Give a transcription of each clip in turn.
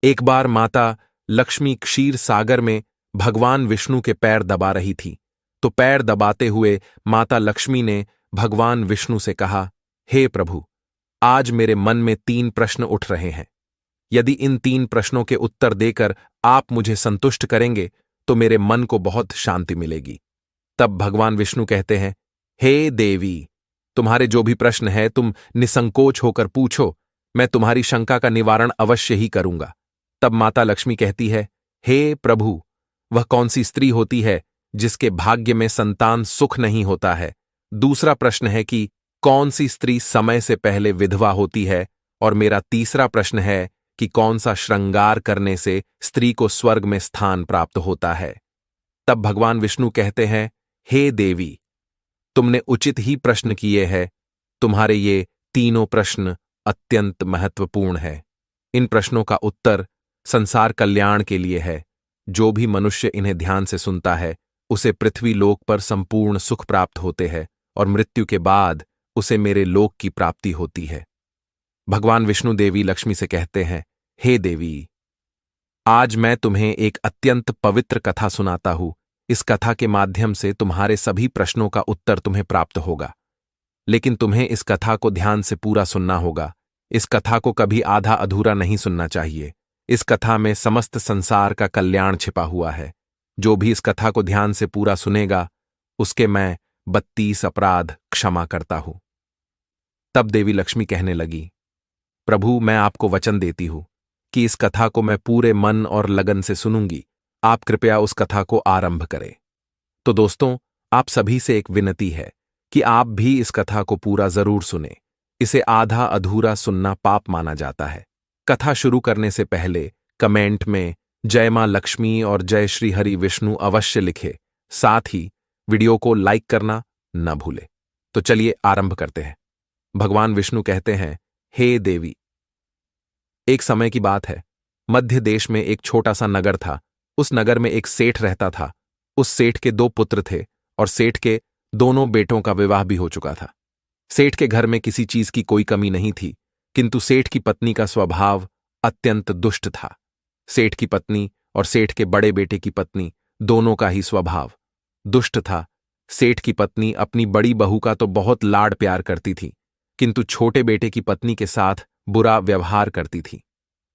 एक बार माता लक्ष्मी क्षीर सागर में भगवान विष्णु के पैर दबा रही थी, तो पैर दबाते हुए माता लक्ष्मी ने भगवान विष्णु से कहा, हे प्रभु, आज मेरे मन में 3 प्रश्न उठ रहे हैं। यदि इन 3 प्रश्नों के उत्तर देकर आप मुझे संतुष्ट करेंगे तो मेरे मन को बहुत शांति मिलेगी। तब भगवान विष्णु कहते हैं, हे देवी, तुम्हारे जो भी प्रश्न है तुम निसंकोच होकर पूछो, मैं तुम्हारी शंका का निवारण अवश्य ही करूंगा। तब माता लक्ष्मी कहती है, हे प्रभु, वह कौन सी स्त्री होती है जिसके भाग्य में संतान सुख नहीं होता है? दूसरा प्रश्न है कि कौन सी स्त्री समय से पहले विधवा होती है? और मेरा तीसरा प्रश्न है कि कौन सा श्रृंगार करने से स्त्री को स्वर्ग में स्थान प्राप्त होता है? तब भगवान विष्णु कहते हैं, हे देवी, तुमने उचित ही प्रश्न किए हैं। तुम्हारे ये तीनों प्रश्न अत्यंत महत्वपूर्ण है। इन प्रश्नों का उत्तर संसार कल्याण के लिए है। जो भी मनुष्य इन्हें ध्यान से सुनता है उसे पृथ्वी लोक पर संपूर्ण सुख प्राप्त होते हैं और मृत्यु के बाद उसे मेरे लोक की प्राप्ति होती है। भगवान विष्णु देवी लक्ष्मी से कहते हैं, हे देवी, आज मैं तुम्हें एक अत्यंत पवित्र कथा सुनाता हूं। इस कथा के माध्यम से तुम्हारे सभी प्रश्नों का उत्तर तुम्हें प्राप्त होगा, लेकिन तुम्हें इस कथा को ध्यान से पूरा सुनना होगा। इस कथा को कभी आधा अधूरा नहीं सुनना चाहिए। इस कथा में समस्त संसार का कल्याण छिपा हुआ है। जो भी इस कथा को ध्यान से पूरा सुनेगा उसके मैं 32 अपराध क्षमा करता हूं। तब देवी लक्ष्मी कहने लगी, प्रभु, मैं आपको वचन देती हूं कि इस कथा को मैं पूरे मन और लगन से सुनूंगी। आप कृपया उस कथा को आरंभ करें। तो दोस्तों, आप सभी से एक विनती है कि आप भी इस कथा को पूरा जरूर सुने। इसे आधा अधूरा सुनना पाप माना जाता है। कथा शुरू करने से पहले कमेंट में जय मां लक्ष्मी और जय श्री हरि विष्णु अवश्य लिखे। साथ ही वीडियो को लाइक करना न भूले। तो चलिए आरंभ करते हैं। भगवान विष्णु कहते हैं, हे देवी, एक समय की बात है। मध्य देश में एक छोटा सा नगर था। उस नगर में एक सेठ रहता था। उस सेठ के 2 पुत्र थे और सेठ के दोनों बेटों का विवाह भी हो चुका था। सेठ के घर में किसी चीज की कोई कमी नहीं थी, किंतु सेठ की पत्नी का स्वभाव अत्यंत दुष्ट था। सेठ की पत्नी और सेठ के बड़े बेटे की पत्नी दोनों का ही स्वभाव दुष्ट था। सेठ की पत्नी अपनी बड़ी बहू का तो बहुत लाड प्यार करती थी, किंतु छोटे बेटे की पत्नी के साथ बुरा व्यवहार करती थी।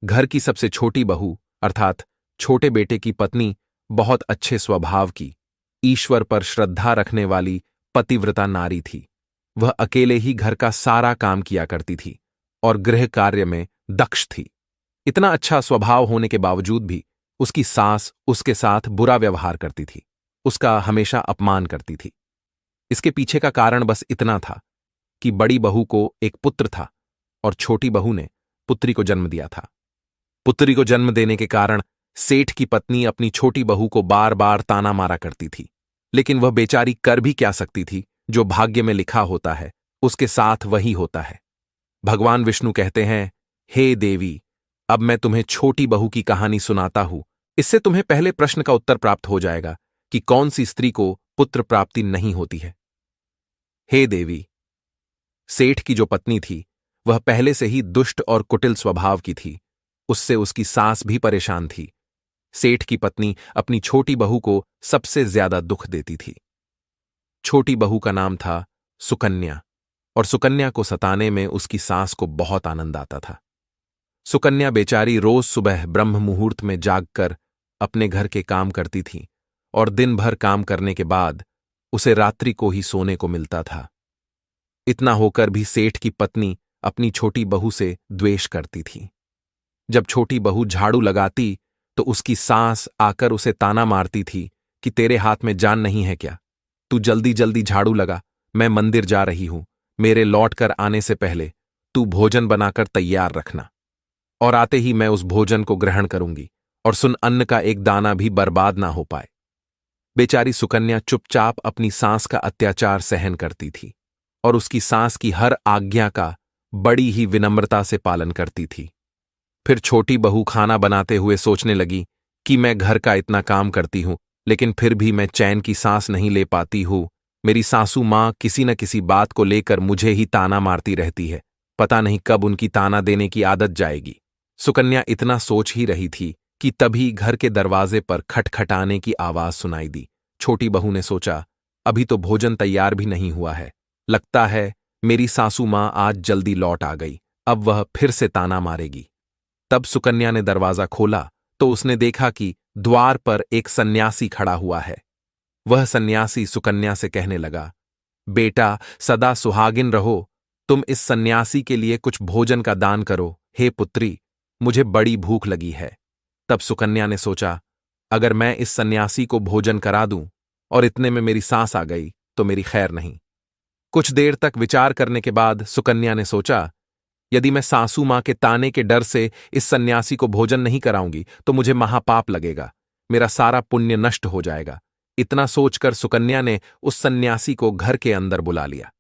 घर की सबसे छोटी बहू अर्थात छोटे बेटे की पत्नी बहुत अच्छे स्वभाव की, ईश्वर पर श्रद्धा रखने वाली पतिव्रता नारी थी। वह अकेले ही घर का सारा काम किया करती थी और गृह कार्य में दक्ष थी। इतना अच्छा स्वभाव होने के बावजूद भी उसकी सास उसके साथ बुरा व्यवहार करती थी, उसका हमेशा अपमान करती थी। इसके पीछे का कारण बस इतना था कि बड़ी बहू को एक पुत्र था और छोटी बहू ने पुत्री को जन्म दिया था। पुत्री को जन्म देने के कारण सेठ की पत्नी अपनी छोटी बहू को बार बार ताना मारा करती थी, लेकिन वह बेचारी कर भी क्या सकती थी। जो भाग्य में लिखा होता है उसके साथ वही होता है। भगवान विष्णु कहते हैं, हे देवी, अब मैं तुम्हें छोटी बहू की कहानी सुनाता हूं। इससे तुम्हें पहले प्रश्न का उत्तर प्राप्त हो जाएगा कि कौन सी स्त्री को पुत्र प्राप्ति नहीं होती है। हे देवी, सेठ की जो पत्नी थी वह पहले से ही दुष्ट और कुटिल स्वभाव की थी। उससे उसकी सास भी परेशान थी। सेठ की पत्नी अपनी छोटी बहू को सबसे ज्यादा दुख देती थी। छोटी बहू का नाम था सुकन्या और सुकन्या को सताने में उसकी सास को बहुत आनंद आता था। सुकन्या बेचारी रोज सुबह ब्रह्म मुहूर्त में जागकर अपने घर के काम करती थी और दिन भर काम करने के बाद उसे रात्रि को ही सोने को मिलता था। इतना होकर भी सेठ की पत्नी अपनी छोटी बहू से द्वेष करती थी। जब छोटी बहू झाड़ू लगाती तो उसकी सास आकर उसे ताना मारती थी कि तेरे हाथ में जान नहीं है क्या? तू जल्दी जल्दी झाड़ू लगा, मैं मंदिर जा रही हूं। मेरे लौट कर आने से पहले तू भोजन बनाकर तैयार रखना और आते ही मैं उस भोजन को ग्रहण करूंगी और सुन, अन्न का एक दाना भी बर्बाद ना हो पाए। बेचारी सुकन्या चुपचाप अपनी सास का अत्याचार सहन करती थी और उसकी सास की हर आज्ञा का बड़ी ही विनम्रता से पालन करती थी। फिर छोटी बहू खाना बनाते हुए सोचने लगी कि मैं घर का इतना काम करती हूं, लेकिन फिर भी मैं चैन की सांस नहीं ले पाती हूं। मेरी सासू मां किसी न किसी बात को लेकर मुझे ही ताना मारती रहती है। पता नहीं कब उनकी ताना देने की आदत जाएगी। सुकन्या इतना सोच ही रही थी कि तभी घर के दरवाजे पर खटखटाने की आवाज सुनाई दी। छोटी बहू ने सोचा, अभी तो भोजन तैयार भी नहीं हुआ है, लगता है मेरी सासू मां आज जल्दी लौट आ गई, अब वह फिर से ताना मारेगी। तब सुकन्या ने दरवाजा खोला तो उसने देखा कि द्वार पर एक सन्यासी खड़ा हुआ है। वह सन्यासी सुकन्या से कहने लगा, बेटा सदा सुहागिन रहो, तुम इस सन्यासी के लिए कुछ भोजन का दान करो। हे पुत्री, मुझे बड़ी भूख लगी है। तब सुकन्या ने सोचा, अगर मैं इस सन्यासी को भोजन करा दूं और इतने में मेरी सांस आ गई तो मेरी खैर नहीं। कुछ देर तक विचार करने के बाद सुकन्या ने सोचा, यदि मैं सासू मां के ताने के डर से इस सन्यासी को भोजन नहीं कराऊंगी तो मुझे महापाप लगेगा, मेरा सारा पुण्य नष्ट हो जाएगा। इतना सोचकर सुकन्या ने उस सन्यासी को घर के अंदर बुला लिया।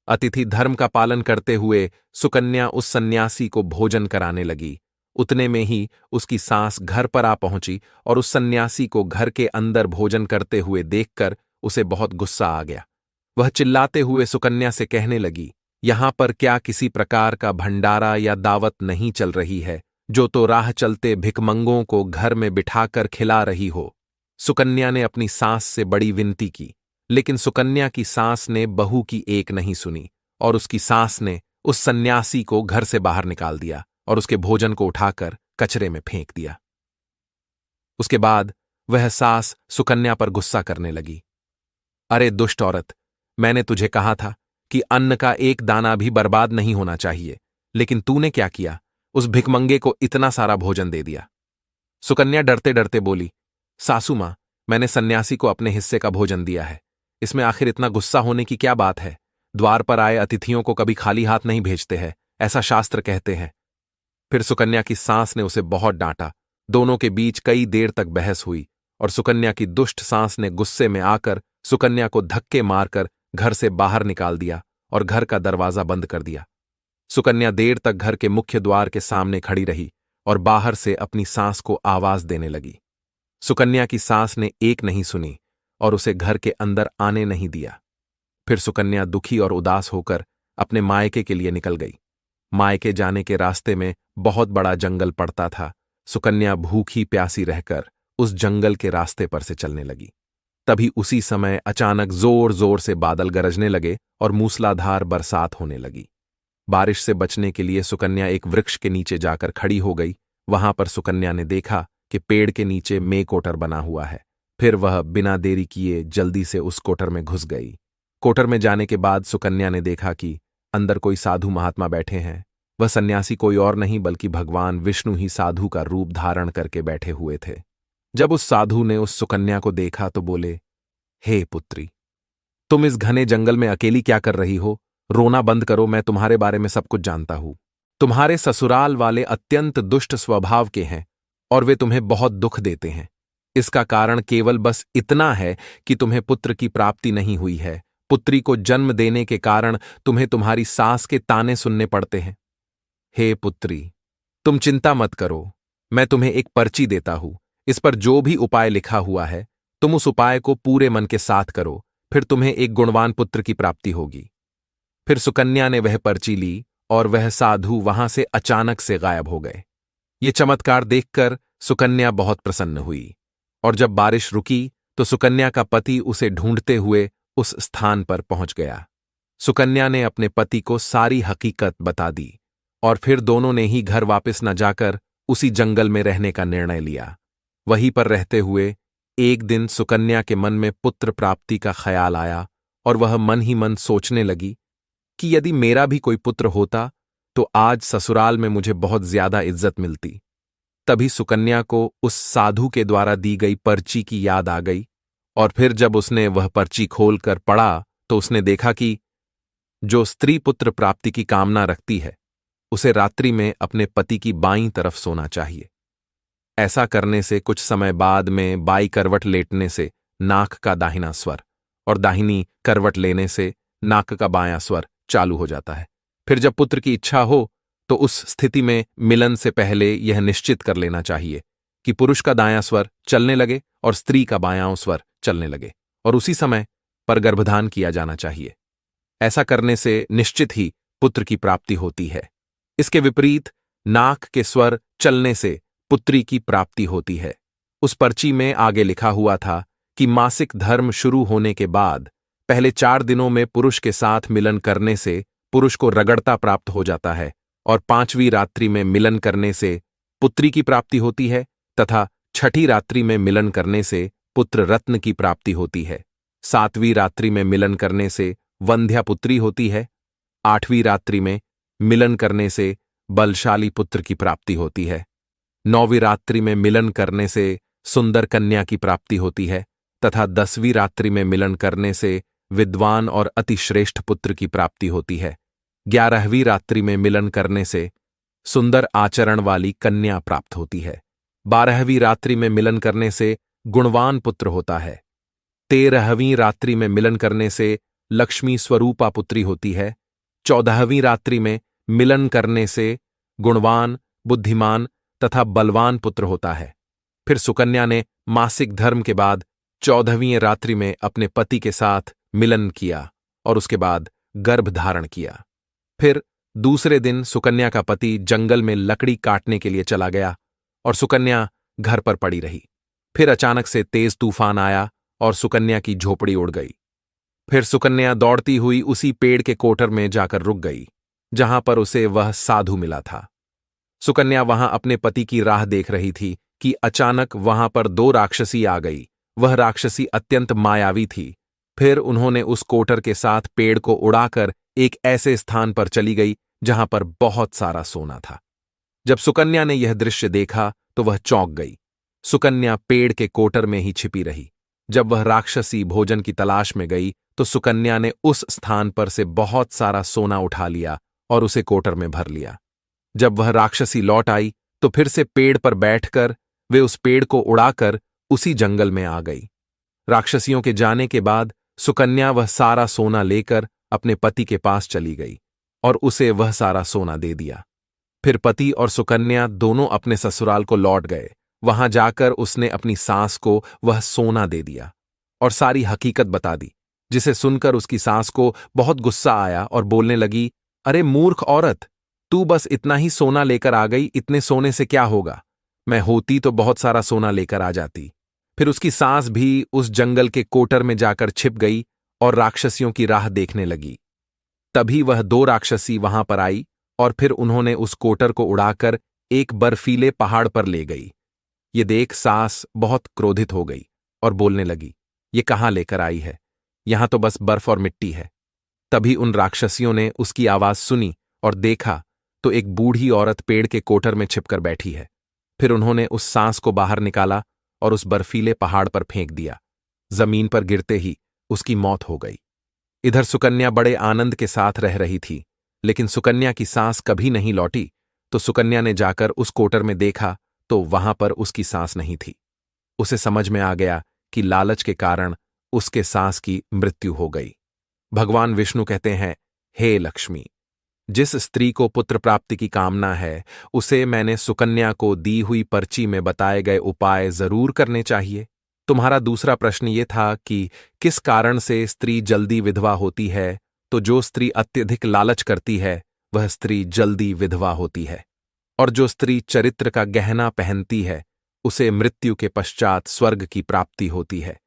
अतिथि धर्म का पालन करते हुए सुकन्या उस सन्यासी को भोजन कराने लगी। उतने में ही उसकी सास घर पर आ पहुंची और उस सन्यासी को घर के अंदर भोजन करते हुए देखकर उसे बहुत गुस्सा आ गया। वह चिल्लाते हुए सुकन्या से कहने लगी, यहां पर क्या किसी प्रकार का भंडारा या दावत नहीं चल रही है, जो तो राह चलते भिखमंगों को घर में बिठाकर खिला रही हो। सुकन्या ने अपनी सास से बड़ी विनती की, लेकिन सुकन्या की सास ने बहू की एक नहीं सुनी और उसकी सास ने उस सन्यासी को घर से बाहर निकाल दिया और उसके भोजन को उठाकर कचरे में फेंक दिया। उसके बाद वह सास सुकन्या पर गुस्सा करने लगी, अरे दुष्ट औरत, मैंने तुझे कहा था कि अन्न का एक दाना भी बर्बाद नहीं होना चाहिए, लेकिन तूने क्या किया, उस भिखमंगे को इतना सारा भोजन दे दिया। सुकन्या डरते डरते बोली, सासू मां, मैंने सन्यासी को अपने हिस्से का भोजन दिया है, इसमें आखिर इतना गुस्सा होने की क्या बात है। द्वार पर आए अतिथियों को कभी खाली हाथ नहीं भेजते हैं, ऐसा शास्त्र कहते हैं। फिर सुकन्या की सास ने उसे बहुत डांटा। दोनों के बीच कई देर तक बहस हुई और सुकन्या की दुष्ट सास ने गुस्से में आकर सुकन्या को धक्के मारकर घर से बाहर निकाल दिया और घर का दरवाजा बंद कर दिया। सुकन्या देर तक घर के मुख्य द्वार के सामने खड़ी रही और बाहर से अपनी सास को आवाज देने लगी। सुकन्या की सास ने एक नहीं सुनी और उसे घर के अंदर आने नहीं दिया। फिर सुकन्या दुखी और उदास होकर अपने मायके के लिए निकल गई। मायके जाने के रास्ते में बहुत बड़ा जंगल पड़ता था। सुकन्या भूखी प्यासी रहकर उस जंगल के रास्ते पर से चलने लगी। तभी उसी समय अचानक जोर जोर से बादल गरजने लगे और मूसलाधार बरसात होने लगी। बारिश से बचने के लिए सुकन्या एक वृक्ष के नीचे जाकर खड़ी हो गई। वहां पर सुकन्या ने देखा कि पेड़ के नीचे मेकोटर बना हुआ है। फिर वह बिना देरी किए जल्दी से उस कोटर में घुस गई। कोटर में जाने के बाद सुकन्या ने देखा कि अंदर कोई साधु महात्मा बैठे हैं। वह सन्यासी कोई और नहीं बल्कि भगवान विष्णु ही साधु का रूप धारण करके बैठे हुए थे। जब उस साधु ने उस सुकन्या को देखा तो बोले, हे पुत्री, तुम इस घने जंगल में अकेली क्या कर रही हो? रोना बंद करो, मैं तुम्हारे बारे में सब कुछ जानता हूं। तुम्हारे ससुराल वाले अत्यंत दुष्ट स्वभाव के हैं और वे तुम्हें बहुत दुख देते हैं। इसका कारण केवल बस इतना है कि तुम्हें पुत्र की प्राप्ति नहीं हुई है। पुत्री को जन्म देने के कारण तुम्हें तुम्हारी सास के ताने सुनने पड़ते हैं। हे पुत्री, तुम चिंता मत करो, मैं तुम्हें एक पर्ची देता हूं। इस पर जो भी उपाय लिखा हुआ है, तुम उस उपाय को पूरे मन के साथ करो, फिर तुम्हें एक गुणवान पुत्र की प्राप्ति होगी। फिर सुकन्या ने वह पर्ची ली और वह साधु वहां से अचानक से गायब हो गए। ये चमत्कार देखकर सुकन्या बहुत प्रसन्न हुई और जब बारिश रुकी तो सुकन्या का पति उसे ढूंढते हुए उस स्थान पर पहुंच गया। सुकन्या ने अपने पति को सारी हकीकत बता दी और फिर दोनों ने ही घर वापस न जाकर उसी जंगल में रहने का निर्णय लिया। वहीं पर रहते हुए एक दिन सुकन्या के मन में पुत्र प्राप्ति का ख्याल आया और वह मन ही मन सोचने लगी कि यदि मेरा भी कोई पुत्र होता तो आज ससुराल में मुझे बहुत ज्यादा इज्जत मिलती। तभी सुकन्या को उस साधु के द्वारा दी गई पर्ची की याद आ गई और फिर जब उसने वह पर्ची खोलकर पढ़ा तो उसने देखा कि जो स्त्री पुत्र प्राप्ति की कामना रखती है उसे रात्रि में अपने पति की बाईं तरफ सोना चाहिए। ऐसा करने से कुछ समय बाद में बाई करवट लेटने से नाक का दाहिना स्वर और दाहिनी करवट लेने से नाक का बायां स्वर चालू हो जाता है। फिर जब पुत्र की इच्छा हो तो उस स्थिति में मिलन से पहले यह निश्चित कर लेना चाहिए कि पुरुष का दायां स्वर चलने लगे और स्त्री का बायां स्वर चलने लगे और उसी समय पर गर्भधान किया जाना चाहिए। ऐसा करने से निश्चित ही पुत्र की प्राप्ति होती है। इसके विपरीत नाक के स्वर चलने से पुत्री की प्राप्ति होती है। उस पर्ची में आगे लिखा हुआ था कि मासिक धर्म शुरू होने के बाद पहले 4 दिनों में पुरुष के साथ मिलन करने से पुरुष को रगड़ता प्राप्त हो जाता है और 5वीं रात्रि में मिलन करने से पुत्री की प्राप्ति होती है तथा 6ठी रात्रि में मिलन करने से पुत्र रत्न की प्राप्ति होती है। 7वीं रात्रि में मिलन करने से वंध्या पुत्री होती है। 8वीं रात्रि में मिलन करने से बलशाली पुत्र की प्राप्ति होती है। 9वीं रात्रि में मिलन करने से सुंदर कन्या की प्राप्ति होती है तथा 10वीं रात्रि में मिलन करने से विद्वान और अतिश्रेष्ठ पुत्र की प्राप्ति होती है। 11वीं रात्रि में मिलन करने से सुंदर आचरण वाली कन्या प्राप्त होती है। 12वीं रात्रि में मिलन करने से गुणवान पुत्र होता है। 13वीं रात्रि में मिलन करने से लक्ष्मी स्वरूपा पुत्री होती है। 14वीं रात्रि में मिलन करने से गुणवान, बुद्धिमान तथा बलवान पुत्र होता है। फिर सुकन्या ने मासिक धर्म के बाद 14वीं रात्रि में अपने पति के साथ मिलन किया और उसके बाद गर्भ धारण किया। फिर दूसरे दिन सुकन्या का पति जंगल में लकड़ी काटने के लिए चला गया और सुकन्या घर पर पड़ी रही। फिर अचानक से तेज तूफान आया और सुकन्या की झोपड़ी उड़ गई। फिर सुकन्या दौड़ती हुई उसी पेड़ के कोटर में जाकर रुक गई जहां पर उसे वह साधु मिला था। सुकन्या वहां अपने पति की राह देख रही थी कि अचानक वहां पर 2 राक्षसी आ गई। वह राक्षसी अत्यंत मायावी थी। फिर उन्होंने उस कोटर के साथ पेड़ को उड़ाकर एक ऐसे स्थान पर चली गई जहां पर बहुत सारा सोना था। जब सुकन्या ने यह दृश्य देखा तो वह चौंक गई। सुकन्या पेड़ के कोटर में ही छिपी रही। जब वह राक्षसी भोजन की तलाश में गई तो सुकन्या ने उस स्थान पर से बहुत सारा सोना उठा लिया और उसे कोटर में भर लिया। जब वह राक्षसी लौट आई तो फिर से पेड़ पर बैठकर वे उस पेड़ को उड़ाकर उसी जंगल में आ गई। राक्षसियों के जाने के बाद सुकन्या वह सारा सोना लेकर अपने पति के पास चली गई और उसे वह सारा सोना दे दिया। फिर पति और सुकन्या दोनों अपने ससुराल को लौट गए। वहां जाकर उसने अपनी सास को वह सोना दे दिया और सारी हकीकत बता दी, जिसे सुनकर उसकी सास को बहुत गुस्सा आया और बोलने लगी, अरे मूर्ख औरत, तू बस इतना ही सोना लेकर आ गई, इतने सोने से क्या होगा? मैं होती तो बहुत सारा सोना लेकर आ जाती। फिर उसकी सास भी उस जंगल के कोटर में जाकर छिप गई और राक्षसियों की राह देखने लगी। तभी वह 2 राक्षसी वहां पर आई और फिर उन्होंने उस कोटर को उड़ाकर एक बर्फीले पहाड़ पर ले गई। ये देख सास बहुत क्रोधित हो गई और बोलने लगी, ये कहाँ लेकर आई है? यहां तो बस बर्फ और मिट्टी है। तभी उन राक्षसियों ने उसकी आवाज सुनी और देखा तो एक बूढ़ी औरत पेड़ के कोटर में छिपकर बैठी है। फिर उन्होंने उस सांस को बाहर निकाला और उस बर्फीले पहाड़ पर फेंक दिया। जमीन पर गिरते ही उसकी मौत हो गई। इधर सुकन्या बड़े आनंद के साथ रह रही थी, लेकिन सुकन्या की सांस कभी नहीं लौटी। तो सुकन्या ने जाकर उस कोटर में देखा तो वहां पर उसकी सांस नहीं थी। उसे समझ में आ गया कि लालच के कारण उसके सांस की मृत्यु हो गई। भगवान विष्णु कहते हैं, हे लक्ष्मी, जिस स्त्री को पुत्र प्राप्ति की कामना है उसे मैंने सुकन्या को दी हुई पर्ची में बताए गए उपाय जरूर करने चाहिए। तुम्हारा दूसरा प्रश्न ये था कि किस कारण से स्त्री जल्दी विधवा होती है, तो जो स्त्री अत्यधिक लालच करती है वह स्त्री जल्दी विधवा होती है, और जो स्त्री चरित्र का गहना पहनती है उसे मृत्यु के पश्चात स्वर्ग की प्राप्ति होती है।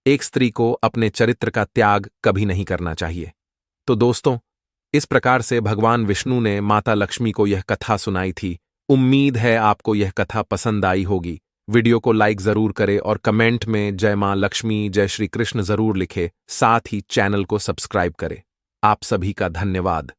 एक स्त्री को अपने चरित्र का त्याग कभी नहीं करना चाहिए। तो दोस्तों, इस प्रकार से भगवान विष्णु ने माता लक्ष्मी को यह कथा सुनाई थी। उम्मीद है आपको यह कथा पसंद आई होगी। वीडियो को लाइक जरूर करें और कमेंट में जय मां लक्ष्मी, जय श्री कृष्ण जरूर लिखें। साथ ही चैनल को सब्सक्राइब करें। आप सभी का धन्यवाद।